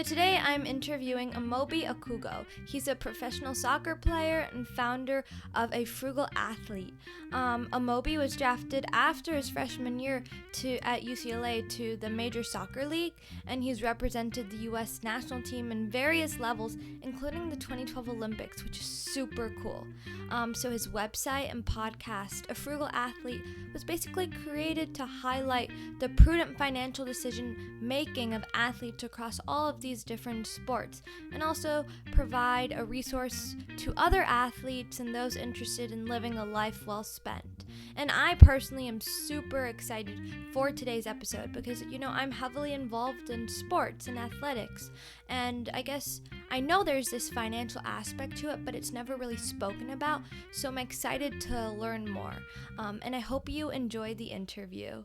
So today I'm interviewing Amobi Okugo. He's a professional soccer player and founder of a Frugal Athlete. Amobi was drafted after his freshman year at UCLA to the Major Soccer League, and he's represented the U.S. national team in various levels, including the 2012 Olympics, which is super cool. So his website and podcast, A Frugal Athlete, was basically created to highlight the prudent financial decision making of athletes across all of these different sports, and also provide a resource to other athletes and those interested in living a life well spent. And I personally am super excited for today's episode because, I'm heavily involved in sports and athletics, and I guess I know there's this financial aspect to it, but it's never really spoken about, so I'm excited to learn more, and I hope you enjoy the interview.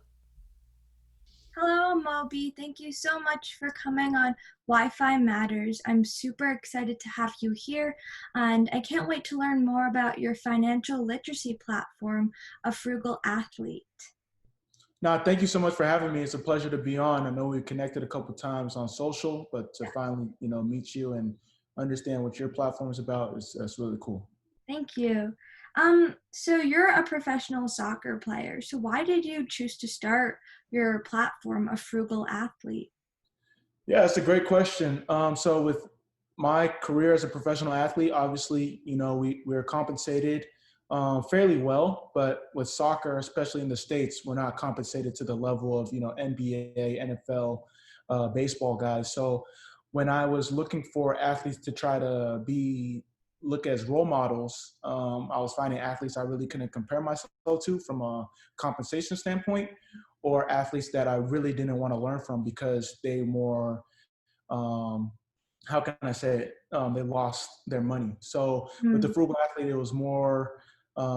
Hello, Moby. Thank you so much for coming on Wi-Fi Matters. I'm super excited to have you here, and I can't wait to learn more about your financial literacy platform, A Frugal Athlete. No, thank you so much for having me. It's a pleasure to be on. I know we've connected a couple times on social, but to finally, meet you and understand what your platform is about that's really cool. Thank you. So you're a professional soccer player. So why did you choose to start your platform, A Frugal Athlete? Yeah, that's a great question. So with my career as a professional athlete, obviously, we're compensated fairly well, but with soccer, especially in the States, we're not compensated to the level of, NBA, NFL, baseball guys. So when I was looking for athletes to try to look as role models, I was finding athletes I really couldn't compare myself to from a compensation standpoint, or athletes that I really didn't want to learn from because they more, how can I say it? They lost their money. So with the Frugal Athlete, it was more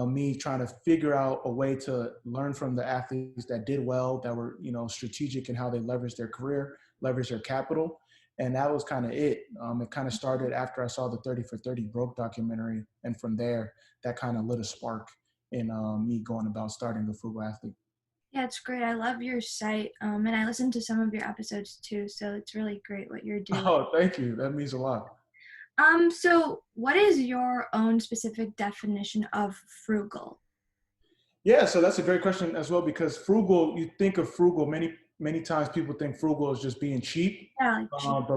me trying to figure out a way to learn from the athletes that did well, that were, strategic in how they leveraged their career, leveraged their capital. And that was kind of it. It kind of started after I saw the 30 for 30 Broke documentary. And from there, that kind of lit a spark in me going about starting the Frugal Athlete. Yeah, it's great. I love your site, and I listened to some of your episodes too, so it's really great what you're doing. Oh, thank you. That means a lot. So what is your own specific definition of frugal? Yeah, so that's a great question as well, because frugal, you think of frugal, many times people think frugal is just being cheap. Yeah, like cheap.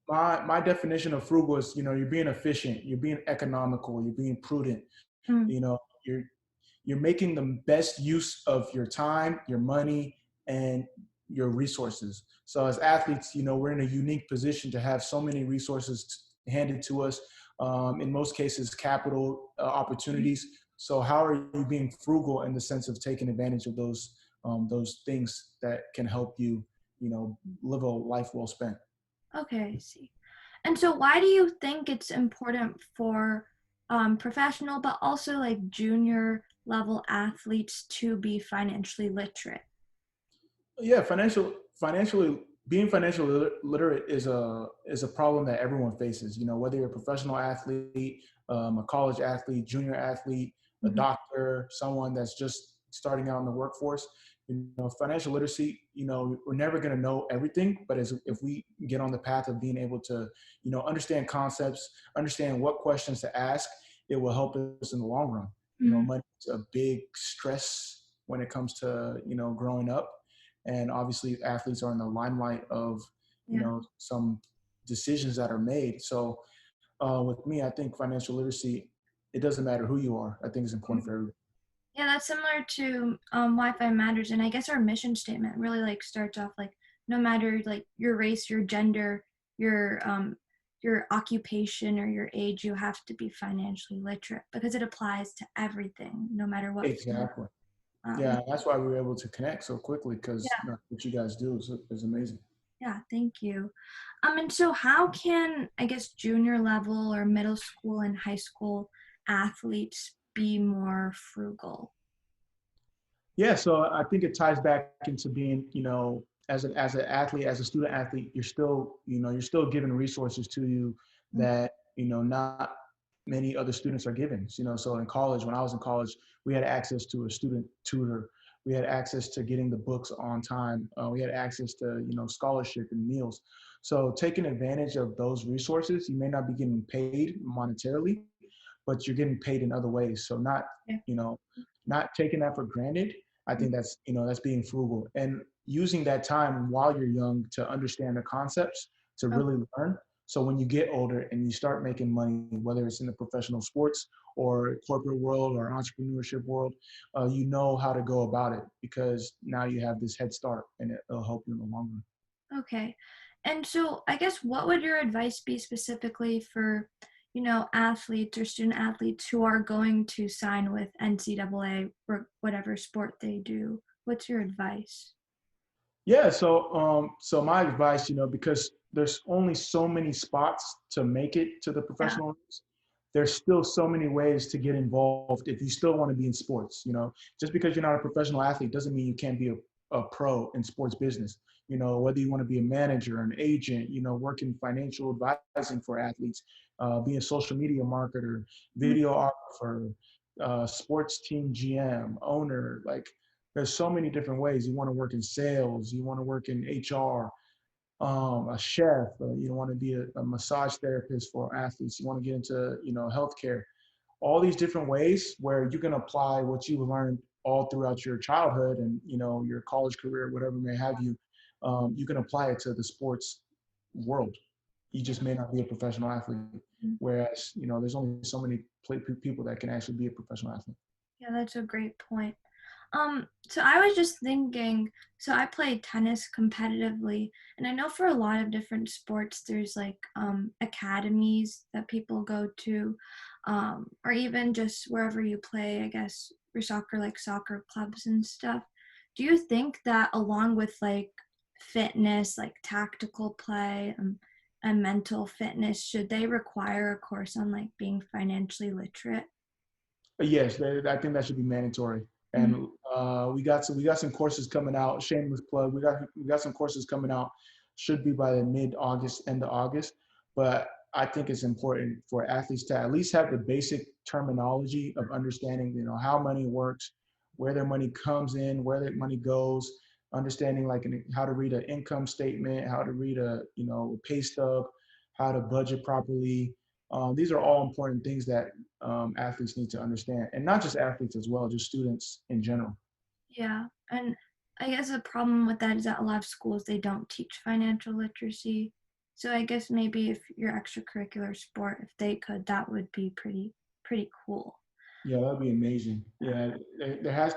But my definition of frugal is, you're being efficient, you're being economical, you're being prudent, Mm, you know, you're making the best use of your time, your money, and your resources. So as athletes, we're in a unique position to have so many resources handed to us. In most cases, capital, opportunities. So how are you being frugal in the sense of taking advantage of those things that can help you, live a life well spent? okay, I see. And so why do you think it's important for professional but also like junior level athletes to be financially literate? Yeah, financially being financially literate is a problem that everyone faces. Whether you're a professional athlete, a college athlete, junior athlete, a Mhm. doctor, someone that's just starting out in the workforce. Financial literacy. We're never going to know everything, but if we get on the path of being able to, understand concepts, understand what questions to ask, it will help us in the long run. Mhm. Money's a big stress when it comes to growing up, and obviously athletes are in the limelight of Yeah. some decisions that are made. So with me, I think financial literacy, it doesn't matter who you are. I think it's important for everyone. Yeah, that's similar to Wi-Fi Matters, and I guess our mission statement really like starts off like no matter like your race, your gender, your occupation or your age, you have to be financially literate because it applies to everything, no matter what field. Exactly. Um, Yeah, that's why we were able to connect so quickly, because yeah, what you guys do is amazing. yeah, thank you. And so how can I guess junior level or middle school and high school athletes be more frugal? Yeah, so I think it ties back into being, as an athlete, as a student athlete, you're still given resources to you that, not many other students are given. So in college, when I was in college, we had access to a student tutor. We had access to getting the books on time. We had access to, scholarship and meals. So taking advantage of those resources, you may not be getting paid monetarily, but you're getting paid in other ways. So Yeah. you know, not taking that for granted. I think that's being frugal and using that time while you're young to understand the concepts, to Oh, really learn. So when you get older and you start making money, whether it's in the professional sports or corporate world or entrepreneurship world, you know how to go about it because now you have this head start and it'll help you in the long run. okay. And so I guess what would your advice be specifically for, athletes or student athletes who are going to sign with NCAA or whatever sport they do? What's your advice? Yeah, so my advice, because there's only so many spots to make it to the Yeah. professional ranks, there's still so many ways to get involved if you still want to be in sports. Just because you're not a professional athlete doesn't mean you can't be a pro in sports business. Whether you want to be a manager, an agent, work in financial advising for athletes, be a social media marketer, Mhm. videographer, sports team GM, owner, like there's so many different ways. You want to work in sales, you want to work in HR, a chef, you want to be a massage therapist for athletes, you want to get into, healthcare, all these different ways where you can apply what you learned all throughout your childhood and, your college career, whatever may have you. You can apply it to the sports world. You Yeah. just may not be a professional athlete. Mhm. Whereas, there's only so many people that can actually be a professional athlete. Yeah, that's a great point. So I was just thinking, so I play tennis competitively, and I know for a lot of different sports, there's like academies that people go to, or even just wherever you play, I guess, for soccer, like soccer clubs and stuff. Do you think that along with like fitness, like tactical play, and mental fitness, should they require a course on like being financially literate? Yes, I think that should be mandatory. Mhm. And we got some courses coming out. Shameless plug. We got some courses coming out. Should be by the mid-August, end of August. But I think it's important for athletes to at least have the basic terminology of understanding, how money works, where their money comes in, where their money goes, understanding like how to read an income statement, how to read a pay stub, how to budget properly. These are all important things that athletes need to understand, and not just athletes as well, just students in general. Yeah, and I guess a problem with that is that a lot of schools they don't teach financial literacy. So I guess maybe if your extracurricular sport, if they could, that would be pretty cool. Yeah, that'd be amazing. Yeah, there has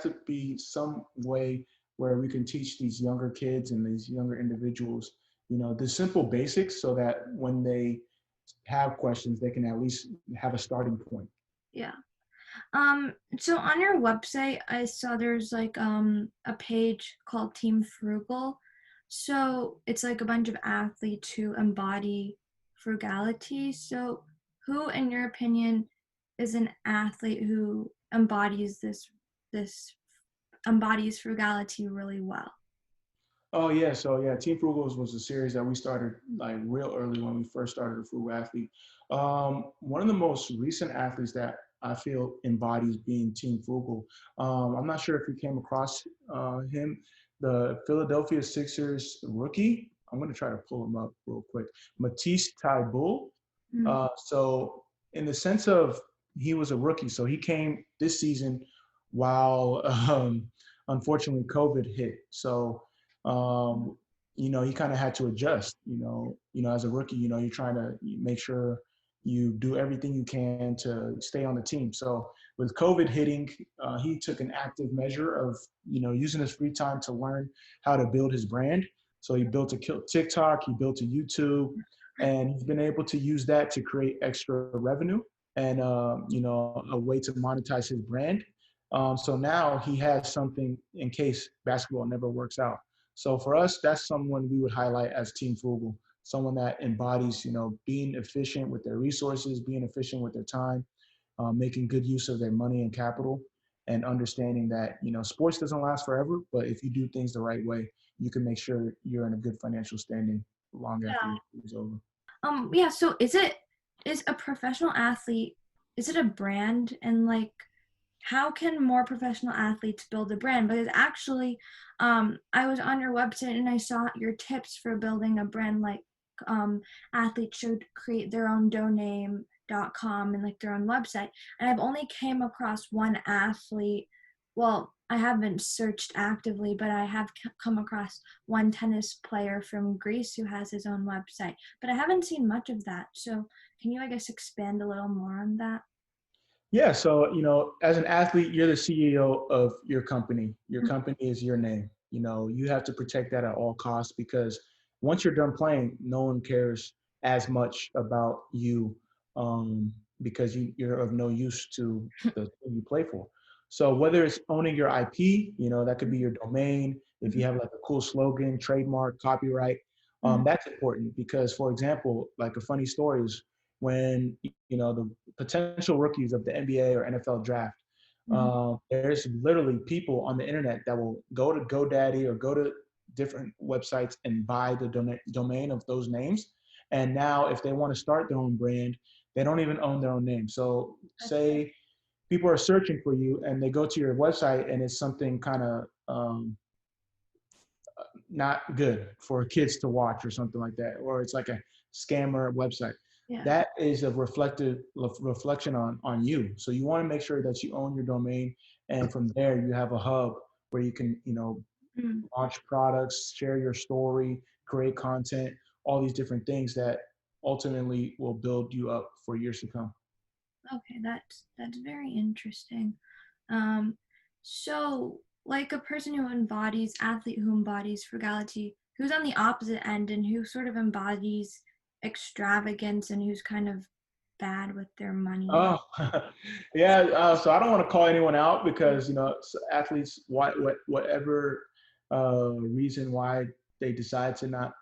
to be some way where we can teach these younger kids and these younger individuals, the simple basics, so that when they have questions, they can at least have a starting point. Yeah. So on your website, I saw there's like a page called Team Frugal. So it's like a bunch of athletes who embody frugality. So who, in your opinion, is an athlete who this embodies frugality really well? Oh yeah, so yeah, Team Frugals was a series that we started like real early when we first started the Frugal Athlete. One of the most recent athletes that I feel embodies being Team Frugal. I'm not sure if you came across him, the Philadelphia Sixers rookie. I'm gonna try to pull him up real quick. Matisse Thybulle. Mm. So in the sense of he was a rookie, so he came this season while unfortunately COVID hit. So he kind of had to adjust. As a rookie, you're trying to make sure you do everything you can to stay on the team. So with COVID hitting, he took an active measure of using his free time to learn how to build his brand. So he built a TikTok, he built a YouTube, and he's been able to use that to create extra revenue and a way to monetize his brand. So now he has something in case basketball never works out. So for us, that's someone we would highlight as Team Frugal, someone that embodies, being efficient with their resources, being efficient with their time, making good use of their money and capital, and understanding that, sports doesn't last forever, but if you do things the right way, you can make sure you're in a good financial standing long after your career is over. Yeah, so is a professional athlete, is it a brand? And like how can more professional athletes build a brand? Because actually, I was on your website and I saw your tips for building a brand. Like, athletes should create their own domain.com and like their own website. And I've only came across one athlete. Well, I haven't searched actively, but I have come across one tennis player from Greece who has his own website. But I haven't seen much of that. So can you, I guess, expand a little more on that? Yeah, so as an athlete, you're the CEO of your company. Your company is your name. You have to protect that at all costs because once you're done playing, no one cares as much about you because you're of no use to the team you play for. So whether it's owning your IP, that could be your domain. If you have like a cool slogan, trademark, copyright, that's important because, for example, like a funny story is when the potential rookies of the NBA or NFL draft. There's literally people on the internet that will go to GoDaddy or go to different websites and buy the domain of those names. And now, if they want to start their own brand, they don't even own their own name. So, say people are searching for you and they go to your website and it's something kind of not good for kids to watch or something like that, or it's like a scammer website. Yeah. That is a reflection on you. So you want to make sure that you own your domain, and from there you have a hub where you can launch products, share your story, create content, all these different things that ultimately will build you up for years to come. Okay, that's very interesting. Um, so like a person who embodies athlete who embodies frugality, who's on the opposite end and who sort of embodies extravagance and who's kind of bad with their money. Oh, yeah. So I don't want to call anyone out because athletes, whatever reason why they decide to not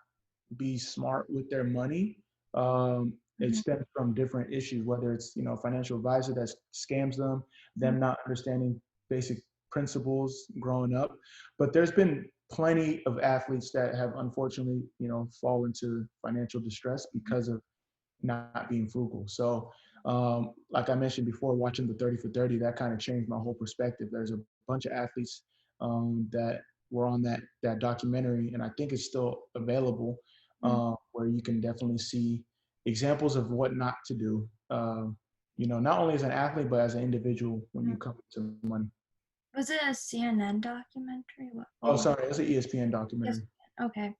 be smart with their money, it Mhm. stems from different issues. Whether it's financial advisor that scams them not understanding basic principles growing up. But there's been plenty of athletes that have unfortunately fall into financial distress because of not being frugal. So, like I mentioned before, watching the 30 for 30, that kind of changed my whole perspective. There's a bunch of athletes that were on that documentary, and I think it's still available, where you can definitely see examples of what not to do. Not only as an athlete, but as an individual when you come to money. Was it a CNN documentary? What Oh, was sorry, it's an ESPN it? Yes. documentary. Okay.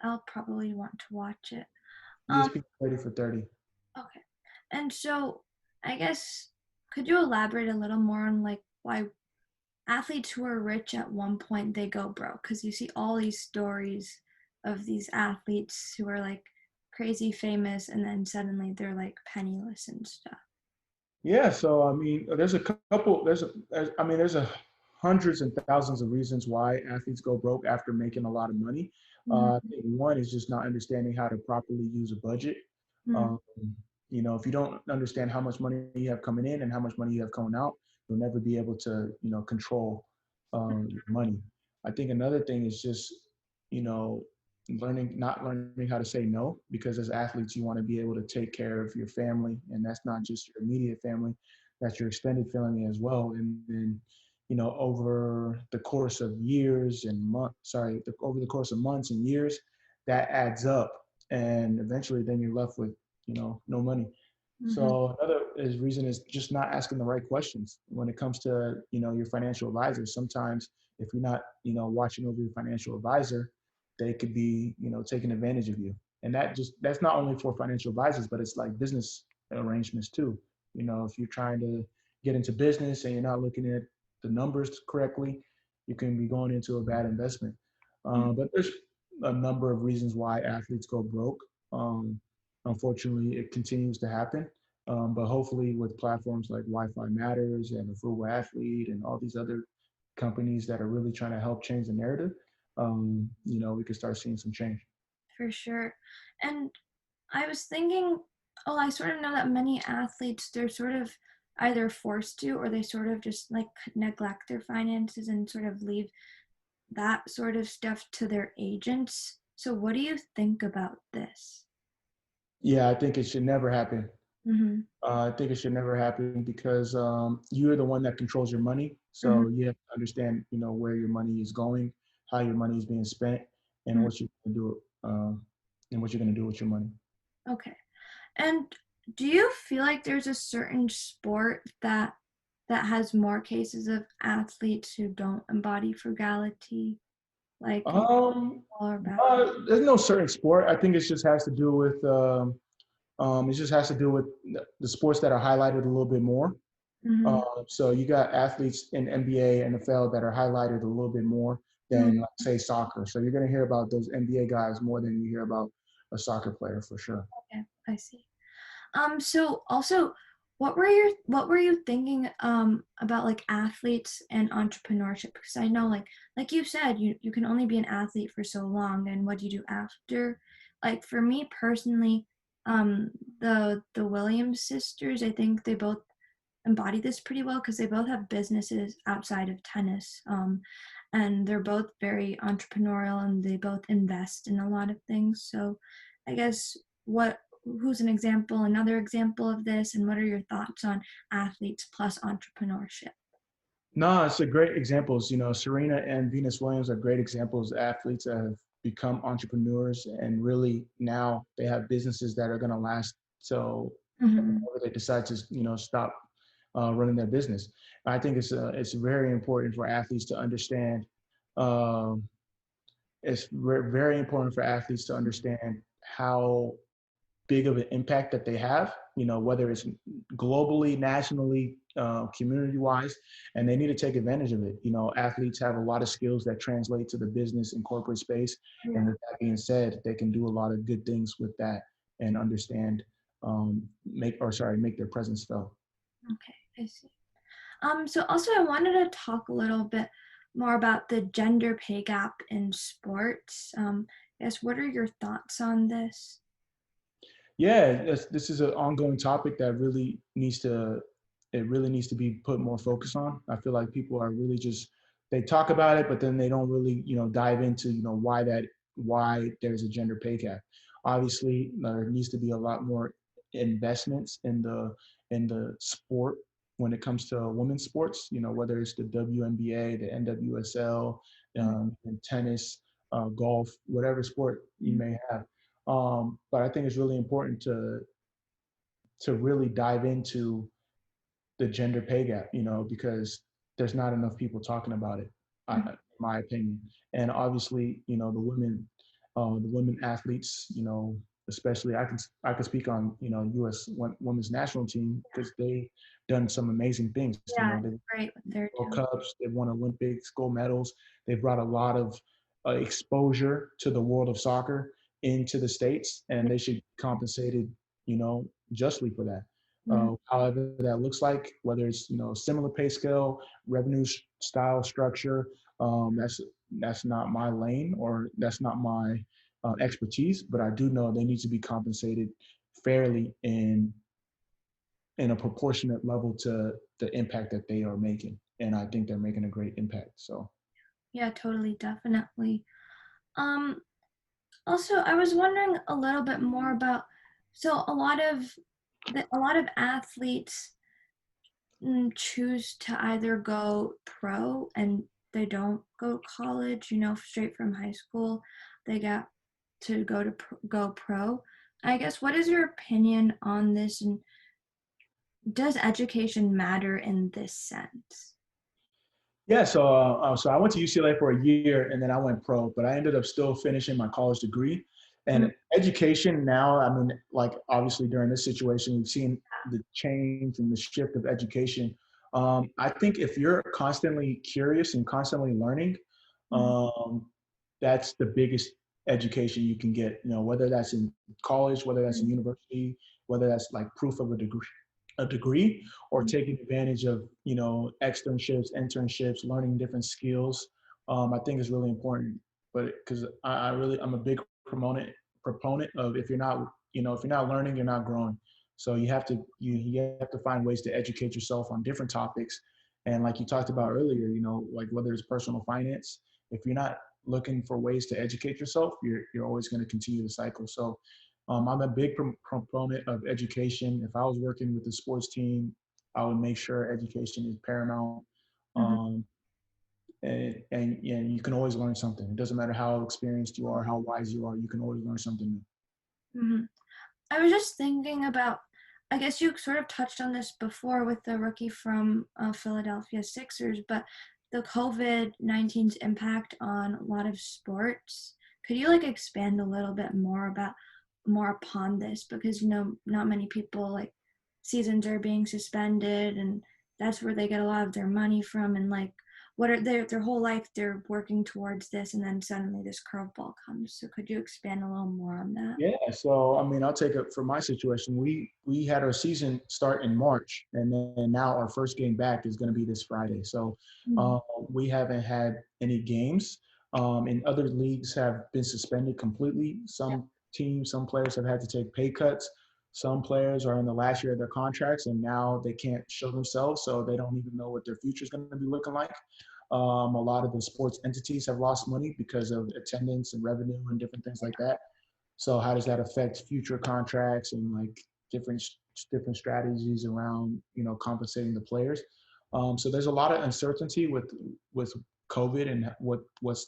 I'll probably want to watch it. Um, ESPN 30 for 30. okay. And so I guess could you elaborate a little more on like why athletes who are rich at one point they go broke? Because you see all these stories of these athletes who are like crazy famous and then suddenly they're like penniless and stuff. Yeah, so I mean, there's a couple. There's a hundreds and thousands of reasons why athletes go broke after making a lot of money. I think one is just not understanding how to properly use a budget. Mm-hmm. Um, if you don't understand how much money you have coming in and how much money you have coming out, you'll never be able to, control your money. I think another thing is just, you know, not learning how to say no, because as athletes you want to be able to take care of your family, and that's not just your immediate family, that's your extended family as well. And then over the course of years and over the course of months and years, that adds up, and eventually then you're left with no money. Mm-hmm. So another reason is just not asking the right questions when it comes to your financial advisor. Sometimes if you're not watching over your financial advisor, they could be taking advantage of you. And that's not only for financial advisors, but it's like business arrangements too. If you're trying to get into business and you're not looking at the numbers correctly, you can be going into a bad investment. But there's a number of reasons why athletes go broke. Unfortunately, it continues to happen. But hopefully, with platforms like Wi-Fi Matters and the Frugal Athlete and all these other companies that are really trying to help change the narrative, we could start seeing some change. For sure. And I was thinking, oh, I sort of know that many athletes, they're sort of either forced to or they sort of just like neglect their finances and sort of leave that sort of stuff to their agents. So, what do you think about this? Yeah, I think it should never happen. Mm-hmm. I think it should never happen because you're the one that controls your money. Mm-hmm. So you have to understand, where your money is going, how your money is being spent, and Mm-hmm. what you're going to do, and what you're going to do with your money. Okay. And do you feel like there's a certain sport that has more cases of athletes who don't embody frugality, like Um, or there's no certain sport. I think it just has to do with it just has to do with the sports that are highlighted a little bit more. mm-hmm. So you got athletes in NBA, NFL that are highlighted a little bit more Mm-hmm. than, like, say, soccer. So you're going to hear about those NBA guys more than you hear about a soccer player for sure. Okay, I see. So also, what were you thinking about like athletes and entrepreneurship? Because I know like you said, you can only be an athlete for so long, and what do you do after? Like for me personally, um, the Williams sisters, I think they both embody this pretty well because they both have businesses outside of tennis. And they're both very entrepreneurial and they both invest in a lot of things. So I guess who's an example, another example of this, and what are your thoughts on athletes plus entrepreneurship? No, it's a great examples. Serena and Venus Williams are great examples of athletes that have become entrepreneurs, and really now they have businesses that are going to last till Mm-hmm. whenever they decide to, stop running their business. I think it's very important for athletes to understand. Um, very important for athletes to understand how big of an impact that they have, whether it's globally, nationally, community-wise, and they need to take advantage of it. Athletes have a lot of skills that translate to the business and corporate space. And Yeah. with that being said, they can do a lot of good things with that and understand, make their presence felt. Okay, I see. So also I wanted to talk a little bit more about the gender pay gap in sports. Yes, what are your thoughts on this? Yeah, this is an ongoing topic that really needs to be put more focus on. I feel like people are really just, they talk about it, but then they don't really, dive into, why there's a gender pay gap. Obviously, there needs to be a lot more investments in the sport when it comes to women's sports, whether it's the WNBA, the NWSL, in tennis, golf, whatever sport you may have. But I think it's really important to really dive into the gender pay gap, because there's not enough people talking about it, in my opinion. And obviously, the women athletes, especially I could speak on, U.S. Women's national team because they done some amazing things. Yeah, They've great what they're World doing. Cups, they've won Olympics, gold medals. They've brought a lot of exposure to the world of soccer into the States, and they should be compensated, justly for that. Mhm. However that looks like, whether it's, similar pay scale, revenue style structure, that's not my lane, or that's not my expertise, but I do know they need to be compensated fairly in a proportionate level to the impact that they are making. And I think they're making a great impact. So Yeah, totally, definitely. Um, Also, I was wondering a little bit more about, so a lot of athletes choose to either go pro and they don't go to college, straight from high school. They get to go pro. I guess, what is your opinion on this, and does education matter in this sense? yeah, so I went to UCLA for a year and then I went pro, but I ended up still finishing my college degree. Mm. And education now, I mean, like obviously during this situation, we've seen the change and the shift of education. I think if you're constantly curious and constantly learning, Mhm. um, that's the biggest education you can get. Whether that's in college, whether that's in university, whether that's like proof of a degree, or Mhm. taking advantage of externships, internships, learning different skills. I think is really important. But because I'm a big proponent of, if you're not learning, you're not growing. So you have to find ways to educate yourself on different topics. And like you talked about earlier, like whether it's personal finance, if you're not looking for ways to educate yourself, you're always going to continue the cycle. So I'm a big proponent of education. If I was working with the sports team, I would make sure education is paramount. Hmm. Um, and you can always learn something. It doesn't matter how experienced you are, how wise you are. You can always learn something new. Hmm. I was just thinking about, I guess you sort of touched on this before with the rookie from Philadelphia Sixers, but the COVID-19's impact on a lot of sports. Could you like expand a little bit more upon this? Because, not many people, like, seasons are being suspended, and that's where they get a lot of their money from, and like what are their whole life they're working towards this, and then suddenly this curveball comes. So could you expand a little more on that? Yeah, so I mean, I'll take it for my situation. We had our season start in March, and then now our first game back is going to be this Friday. So Mm. we haven't had any games. And other leagues have been suspended completely. Some teams, some players have had to take pay cuts. Some players are in the last year of their contracts, and now they can't show themselves, so they don't even know what their future is going to be looking like. A lot of the sports entities have lost money because of attendance and revenue and different things like that. So how does that affect future contracts and like different different strategies around compensating the players? So there's a lot of uncertainty with COVID and what's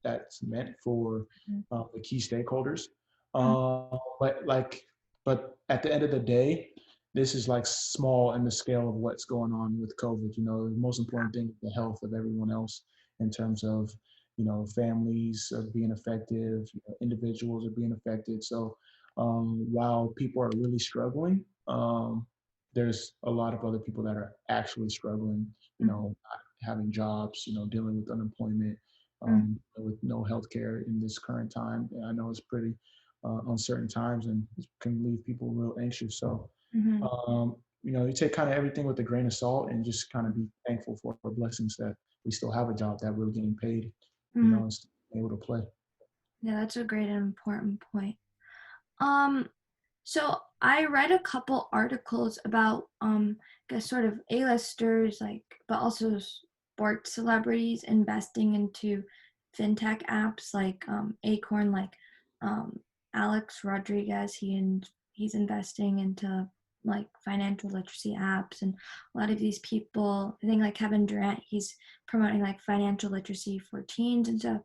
that's meant for the key stakeholders. Mm. But like but at the end of the day, this is like small in the scale of what's going on with COVID. The most important thing is the health of everyone else in terms of families are being affected, individuals are being affected. So while people are really struggling, there's a lot of other people that are actually struggling, Mm. not having jobs, dealing with unemployment, Mm. with no healthcare in this current time. I know it's pretty uncertain times and it can leave people real anxious. So, Mhm. you take kind of everything with a grain of salt and just kind of be thankful for our blessings that we still have a job, that we're getting paid, Mhm. and still able to play. Yeah, that's a great and important point. Um, so I read a couple articles about I guess sort of A-listers, like, but also sports celebrities investing into fintech apps like Acorn, like um Alex Rodriguez, he's investing into like financial literacy apps, and a lot of these people, I think like Kevin Durant, he's promoting like financial literacy for teens and stuff.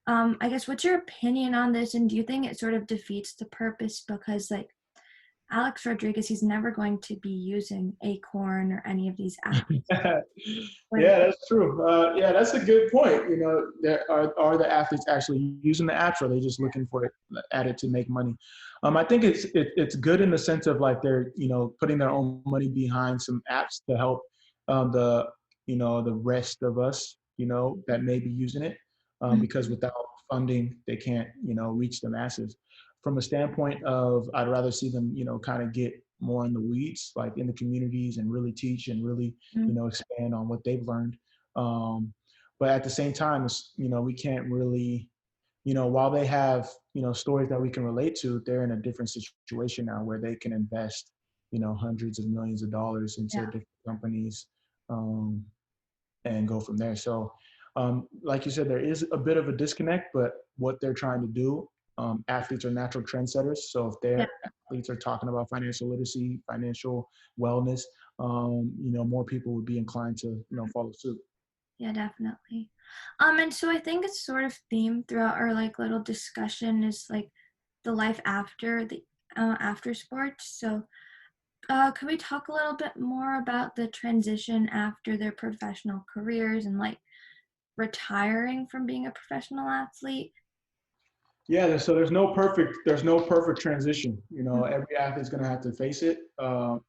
I guess what's your opinion on this, and do you think it sort of defeats the purpose, because like Alex Rodriguez, he's never going to be using Acorn or any of these apps? When, Yeah, that's true. Yeah, that's a good point. Are the athletes actually using the apps, or are they just looking for it added to make money? I think it's good in the sense of like they're putting their own money behind some apps to help the rest of us that may be using it, Mhm. because without funding they can't reach the masses. From a standpoint of, I'd rather see them kind of get more in the weeds, like in the communities, and really teach and really Mhm. expand on what they've learned. Um, but at the same time, we can't really, while they have, stories that we can relate to, they're in a different situation now where they can invest, hundreds of millions of dollars into Yeah. different companies, um, and go from there. So, like you said, there is a bit of a disconnect, but what they're trying to do, athletes are natural trendsetters. So if Yeah. their athletes are talking about financial literacy, financial wellness, more people would be inclined to, follow suit. Yeah, definitely. And so I think it's sort of themed throughout our like little discussion is like the life after the after sports. So could we talk a little bit more about the transition after their professional careers and like retiring from being a professional athlete? Yeah, so there's no perfect transition. Every athlete's going to have to face it.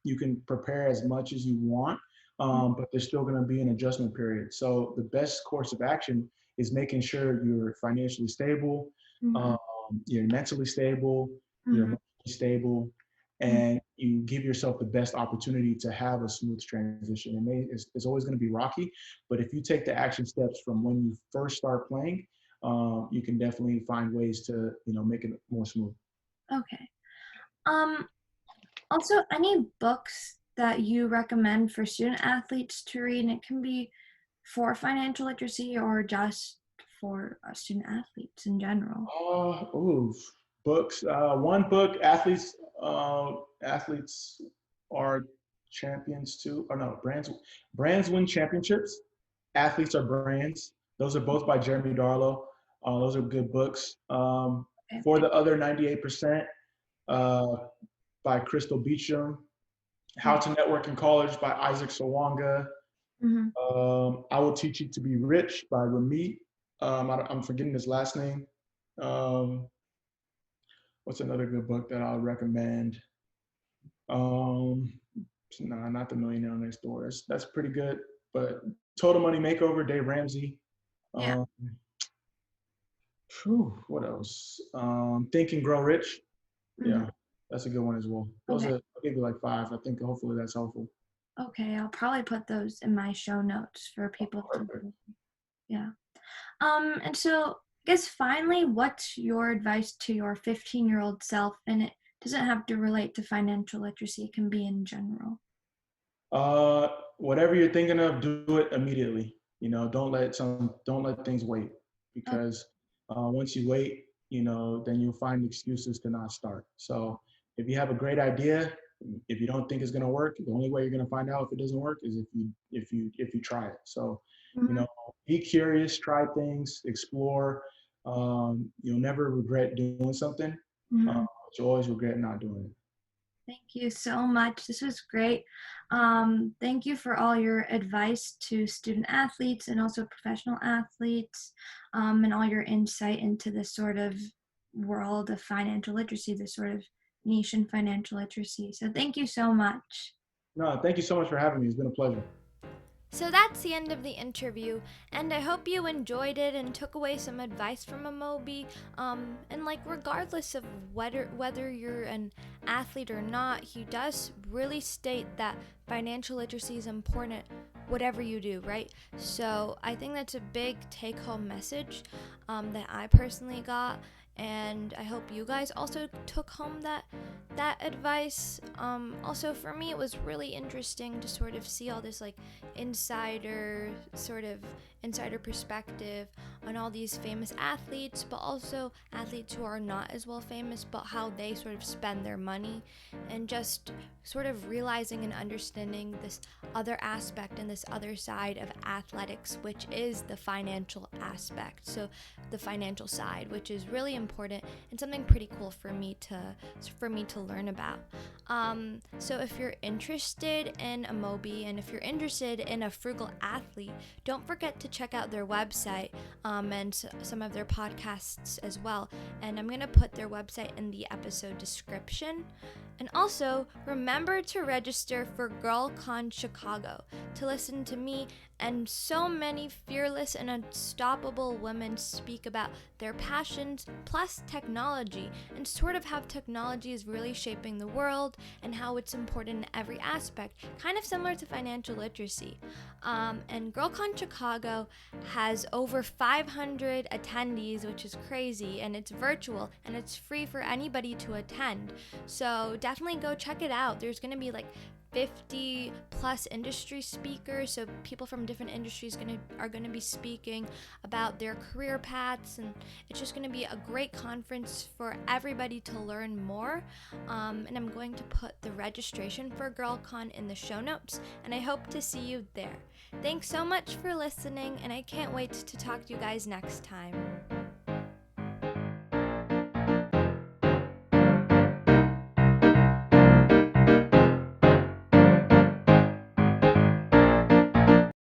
You can prepare as much as you want, but there's still going to be an adjustment period. So the best course of action is making sure you're financially stable, Mm-hmm. um, you're mentally stable, you're Mm-hmm. emotionally stable, and you give yourself the best opportunity to have a smooth transition. It's always going to be rocky, but if you take the action steps from when you first start playing, you can definitely find ways to make it more smooth. Okay. Um, Also, any books that you recommend for student athletes to read, and it can be for financial literacy or just for student athletes in general. Ooh. Books. One book, athletes are champions too. Or no, brands win championships. Athletes are brands. Those are both by Jeremy Darlow. Those are good books. Okay. For the other 98%, uh, by Crystal Beacham. How to Network in College by Isaac Sawanga. Mm-hmm. I Will Teach You to Be Rich by Ramit. I'm forgetting his last name. Um, what's another good book that I'll recommend? Um, nah, not The Millionaire Next Door. That's pretty good. But Total Money Makeover, Dave Ramsey. Yeah. Um, what else? Think and Grow Rich. Mm-hmm. Yeah, that's a good one as well. Those Okay. are, I'll give you like 5. I think hopefully that's helpful. Okay, I'll probably put those in my show notes for people to. Perfect. Yeah. And so I guess finally, what's your advice to your 15-year-old self? And it doesn't have to relate to financial literacy, it can be in general. Whatever you're thinking of, do it immediately. Don't let things wait, Oh, because once you wait, then you'll find excuses to not start. So if you have a great idea, if you don't think it's gonna work, the only way you're gonna find out if it doesn't work is if you try it. So, mhm, be curious, try things, explore. You'll never regret doing something. mhm. But you always regret not doing it. Thank you so much. This was great. Thank you for all your advice to student athletes and also professional athletes, and all your insight into this sort of world of financial literacy, this sort of niche in financial literacy. So thank you so much. No, thank you so much for having me. It's been a pleasure. So that's the end of the interview, and I hope you enjoyed it and took away some advice from Amobi. And like, regardless of whether you're an athlete or not, he does really state that financial literacy is important, whatever you do, right? So I think that's a big take-home message that I personally got, and I hope you guys also took home that advice. Also, for me, it was really interesting to sort of see all this like insider perspective on all these famous athletes, but also athletes who are not as well famous, but how they sort of spend their money, and just sort of realizing and understanding this other aspect and this other side of athletics, which is the financial aspect. So the financial side, which is really important and something pretty cool for me to learn about. So if you're interested in Amobi, and if you're interested in a frugal athlete, don't forget to check out their website and some of their podcasts as well. And I'm going to put their website in the episode description. And also, remember to register for GirlCon Chicago to listen to me and so many fearless and unstoppable women speak about their passions plus technology, and sort of how technology is really shaping the world and how it's important in every aspect, kind of similar to financial literacy. And GirlCon Chicago has over 500 attendees, which is crazy, and it's virtual and it's free for anybody to attend. So definitely go check it out. There's going to be like 50 plus industry speakers, so people from different industries are going to be speaking about their career paths, and it's just going to be a great conference for everybody to learn more. And I'm going to put the registration for GirlCon in the show notes, and I hope to see you there. Thanks so much for listening, and I can't wait to talk to you guys next time.